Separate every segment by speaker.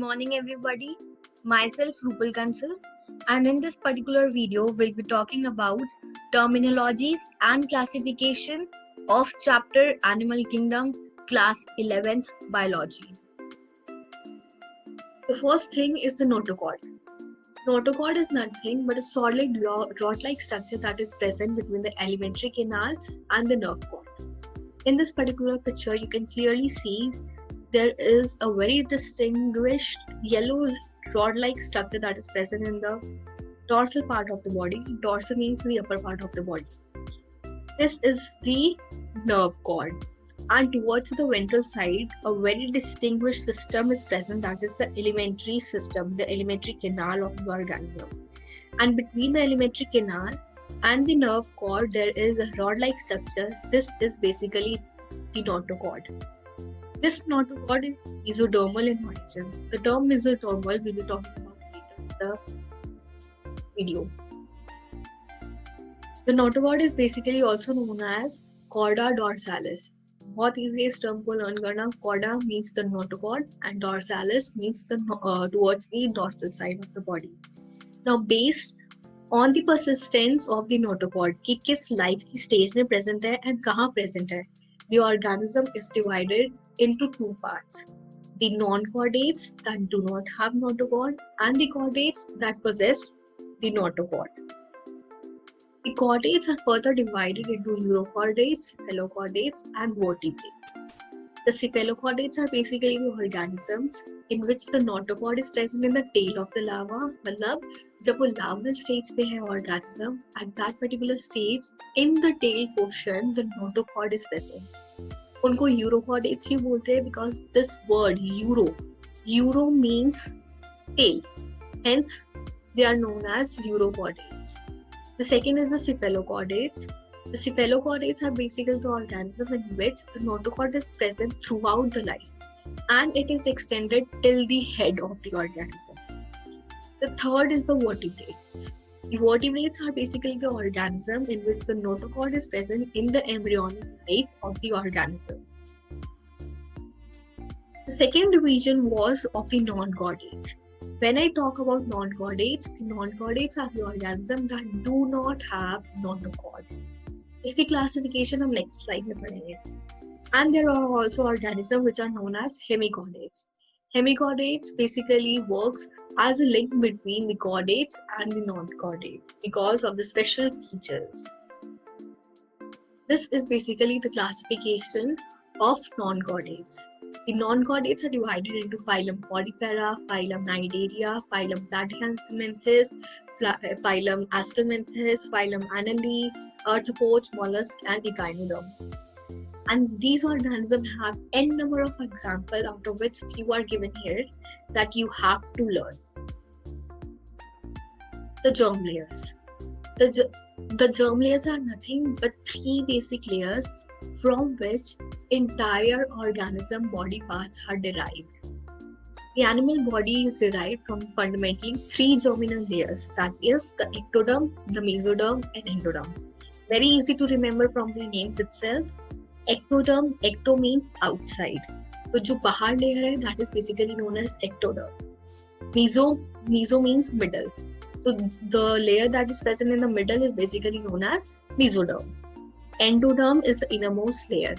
Speaker 1: morning everybody. Myself Rupal Kansal, and in this particular video we'll be talking about terminologies and classification of chapter Animal Kingdom, class 11th Biology. The first thing is the notochord. Notochord is nothing but a solid rod-like structure that is present between the alimentary canal and the nerve cord. In this particular picture you can clearly see there is a very distinguished yellow rod-like structure that is present in the dorsal part of the body. Dorsal means the upper part of the body. This is the nerve cord, and towards the ventral side a very distinguished system is present, that is the alimentary system, the alimentary canal of the organism. And between the alimentary canal and the nerve cord there is a rod-like structure. This is basically the notochord. This notochord is mesodermal in origin. The term mesodermal we'll be talking about later in the video. The notochord is basically also known as chorda dorsalis. बहुत easiest term को learn करना. Chorda means the notochord and dorsalis means the towards the dorsal side of the body. Now based on the persistence of the notochord कि किस life की stage में present है and कहाँ present है, the organism is divided into two parts: the non-chordates that do not have notochord and the chordates that possess the notochord. The chordates are further divided into urochordates, cephalochordates and vertebrates. The cephalochordates are basically the organisms in which the notochord is present in the tail of the larva. मतलब जब वो larval stage पे है organism, at that particular stage in the tail portion the notochord is present. उनको urochordates ही बोलते हैं because this word euro means tail, hence they are known as urochordates. The second is the cephalochordates. The cephalochordates are basically the organism in which the notochord is present throughout the life and it is extended till the head of the organism. The third is the vertebrates. The vertebrates are basically the organism in which the notochord is present in the embryonic life of the organism. The second division was of the non-chordates. When I talk about non-chordates, the non-chordates are the organisms that do not have notochord. इसकी classification हम next slide में पढ़ेंगे. And there are also organisms which are known as hemichordates. Hemichordates basically works as a link between the chordates and the non-chordates because of the special features. This is basically the classification of non-chordates. The non-chordates are divided into phylum Podipera, phylum Cnidaria, phylum Platyhelminthes, phylum Astelminthes, phylum Annelids, arthropods, mollusks, and echinoderm. And these organisms have n number of examples, out of which few are given here that you have to learn. The germ layers. The germ layers are nothing but three basic layers from which entire organism body parts are derived. The animal body is derived from fundamentally three germinal layers, that is the ectoderm, the mesoderm and endoderm. Very easy to remember from the names itself. Ectoderm, ecto means outside. So जो बाहर layer है, that is basically known as ectoderm. Meso means middle. So the layer that is present in the middle is basically known as mesoderm. Endoderm is the innermost layer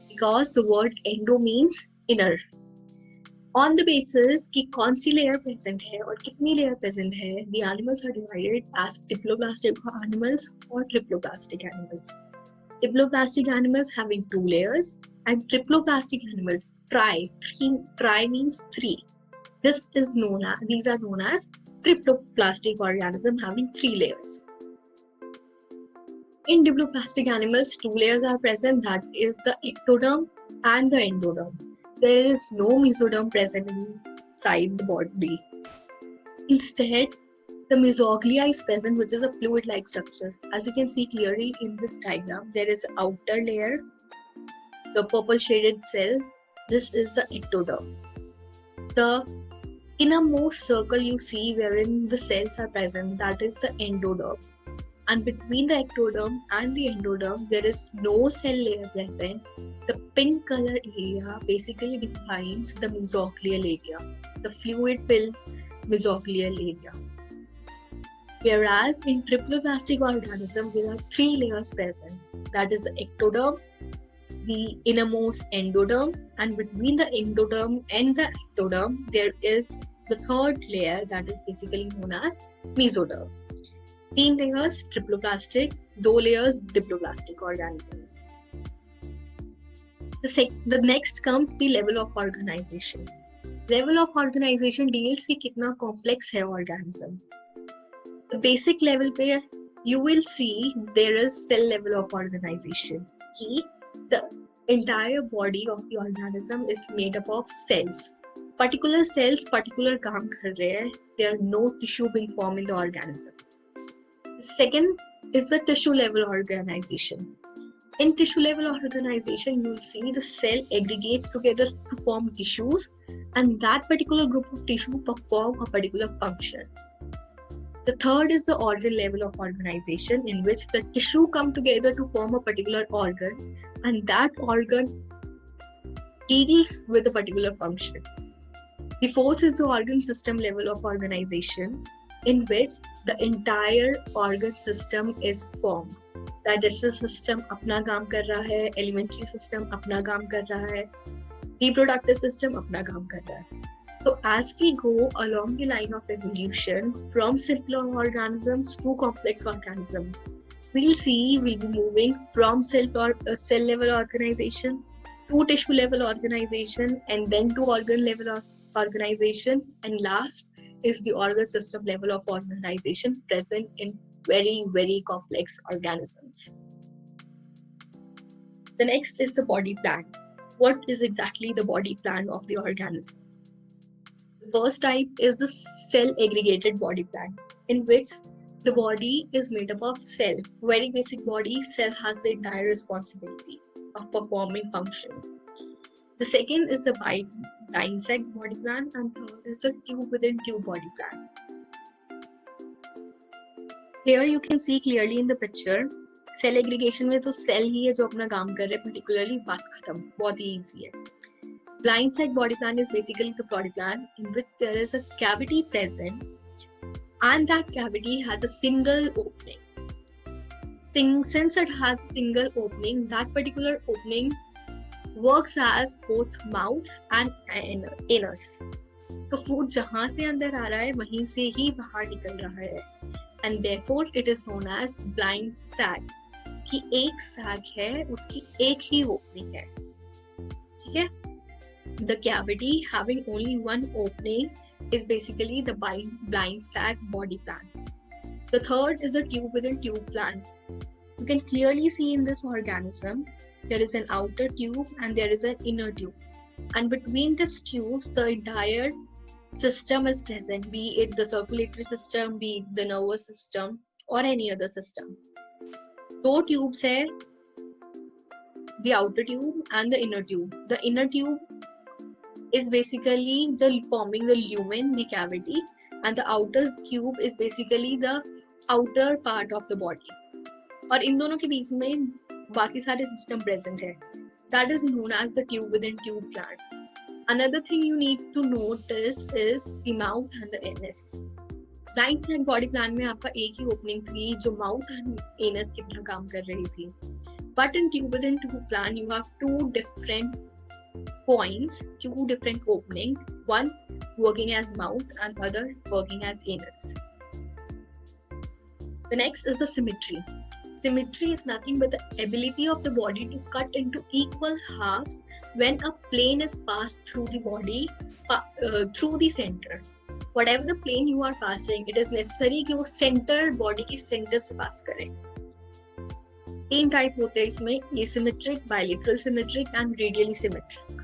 Speaker 1: because the word endo means inner. On the basis कि कौन सी layer present है और कितनी layer present है, the animals are divided as diploblastic animals or triploblastic animals. Diploblastic animals having two layers and triploblastic animals tri means three. These are known as triploblastic organism having three layers. In diploblastic animals, two layers are present, that is the ectoderm and the endoderm. There is no mesoderm present inside the body. Instead, the mesoglia is present, which is a fluid-like structure. As you can see clearly in this diagram, there is an outer layer, the purple shaded cell. This is the ectoderm. The innermost circle you see wherein the cells are present, that is the endoderm. and between the ectoderm and the endoderm, there is no cell layer present. The pink color area basically defines the mesoglial area, the fluid-filled mesoglial area. Whereas in triploblastic organism, there are three layers present. That is the ectoderm, the innermost endoderm, and between the endoderm and the ectoderm, there is the third layer that is basically known as mesoderm. 3 layers triploblastic, 2 layers diploblastic organisms. The next comes the level of organization. Level of organization deals कि कितना complex है organism. The basic level पे you will see there is cell level of organization. The entire body of the organism is made up of cells. Particular cells particular काम कर रहे हैं. There are no tissue being formed in the organism. Second is the tissue level organization. In tissue level organization, you will see the cell aggregates together to form tissues, and that particular group of tissue perform a particular function. The third is the organ level of organization, in which the tissue come together to form a particular organ, and that organ deals with a particular function. The fourth is the organ system level of organization, in which the entire organ system is formed. Digestive system अपना काम कर रहा है, alimentary system अपना काम कर रहा है, reproductive system अपना काम कर रहा है. So as we go along the line of evolution from simpler organisms to complex organisms, we'll be moving from cell level organization to tissue level organization, and then to organ level of organization, and last is the organ system level of organization present in very, very complex organisms. The next is the body plan. What is exactly the body plan of the organism? The first type is the cell aggregated body plan, in which the body is made up of cell. Very basic body, cell has the entire responsibility of performing function. The second is the blind sac body plan, and third is the tube within tube body plan. Here you can see clearly in the picture, cell aggregation में तो cell ही है जो अपना काम कर रहे हैं, particularly बात खत्म, बहुत ही easy है. Blind sac body plan is basically the body plan in which there is a cavity present, and that cavity has a single opening. Since it has a single opening, that particular opening works as both mouth and anus. तो food जहाँ से अंदर आ रहा है वहीं से ही बाहर निकल रहा है, and therefore it is known as blind sac. कि एक sac है, उसकी एक ही opening है, ठीक है? The cavity having only one opening is basically the blind sac body plan. The third is the tube within tube plan. You can clearly see in this organism there is an outer tube and there is an inner tube, and between these tubes the entire system is present, be it the circulatory system, be it the nervous system or any other system. दो tubes है, the outer tube and the inner tube. The inner tube is basically forming the lumen, the cavity, and the outer tube is basically the outer part of the body. और इन दोनों के बीच में बाकी सारे system present है. That is known as the tube within tube plan. Another thing you need to notice is the mouth and the anus. Blind sac body plan में आपका एक ही opening थी जो mouth and anus की तरह काम कर रही थी. But in tube within tube plan you have two different points, two different openings, one working as mouth and other working as anus. The next is the symmetry. Symmetry is nothing but the ability of the body to cut into equal halves when a plane is passed through the body, through the center. Whatever the plane you are passing, it is necessary कि वो center body के center से pass करे. तीन type होते हैं इसमें, asymmetric, bilateral symmetric and radially symmetric.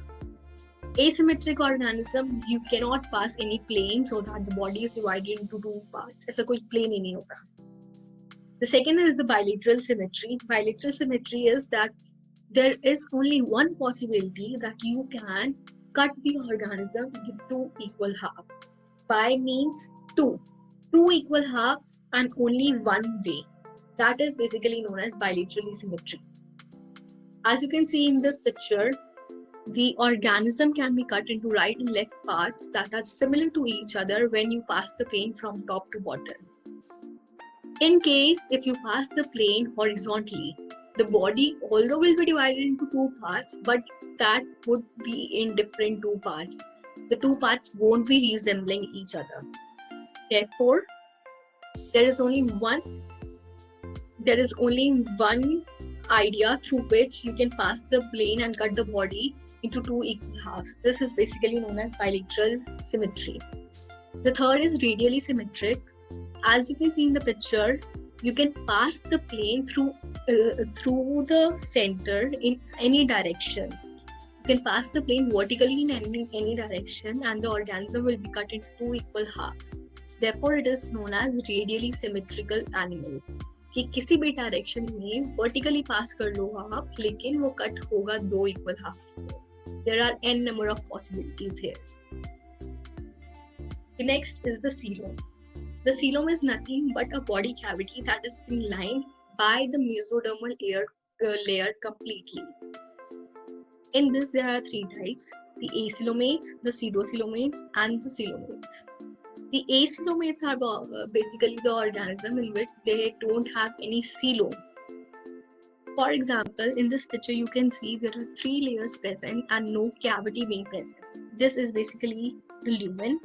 Speaker 1: Asymmetric organism, you cannot pass any plane so that the body is divided into two parts. ऐसा कोई plane ही नहीं होता. The second is the bilateral symmetry. Bilateral symmetry is that there is only one possibility that you can cut the organism into two equal halves. Bi means two equal halves and only one way. That is basically known as bilateral symmetry. As you can see in this picture, the organism can be cut into right and left parts that are similar to each other when you pass the plane from top to bottom. In case if you pass the plane horizontally, the body although will be divided into two parts, but that would be in different two parts. The two parts won't be resembling each other. Therefore, there is only one idea through which you can pass the plane and cut the body into two equal halves. This is basically known as bilateral symmetry. The third is radially symmetric. As you can see in the picture, you can pass the plane through the center in any direction. You can pass the plane vertically in any direction, and the organism will be cut into two equal halves. Therefore, it is known as radially symmetrical animal. कि किसी भी direction में vertically पास कर लो आप, लेकिन वो cut होगा दो इक्वल हाफ्स में. There are n number of possibilities here. The next is the coelom. The coelom is nothing but a body cavity that is being lined by the mesodermal layer completely. In this, there are three types: the acoelomates, the pseudocoelomates, and the coelomates. The acoelomates are basically the organism in which they don't have any coelom. For example, in this picture, you can see there are three layers present and no cavity being present. This is basically the lumen.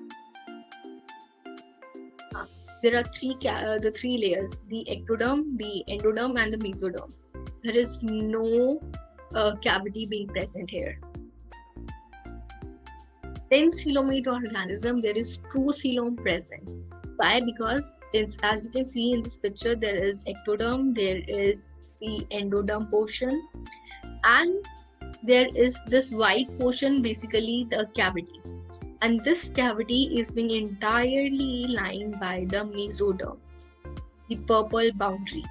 Speaker 1: There are the three layers: the ectoderm, the endoderm, and the mesoderm. There is no cavity being present here. In coelomate organism, there is true coelom present. Why? Because as you can see in this picture, there is ectoderm, there is the endoderm portion, and there is this white portion, basically the cavity. And this cavity is being entirely lined by the mesoderm, the purple boundary.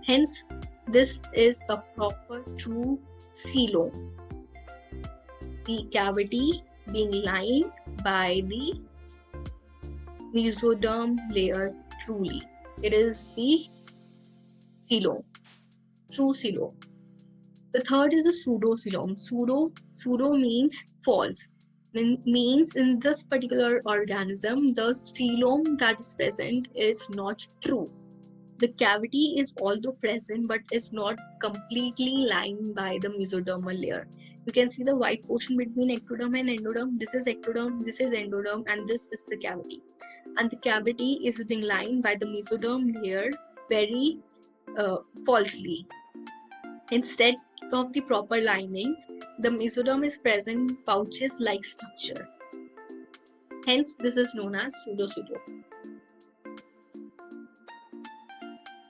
Speaker 1: Hence, this is a proper true coelom. The cavity being lined by the mesoderm layer truly. It is the coelom, true coelom. The third is the pseudocoelom. Pseudo means false. Means in this particular organism, the coelom that is present is not true. The cavity is although present, but is not completely lined by the mesodermal layer. You can see the white portion between ectoderm and endoderm. This is ectoderm, this is endoderm, and this is the cavity. And the cavity is being lined by the mesoderm layer very falsely. Instead of the proper linings, the mesoderm is present pouches-like structure. Hence, this is known as pseudocoelom.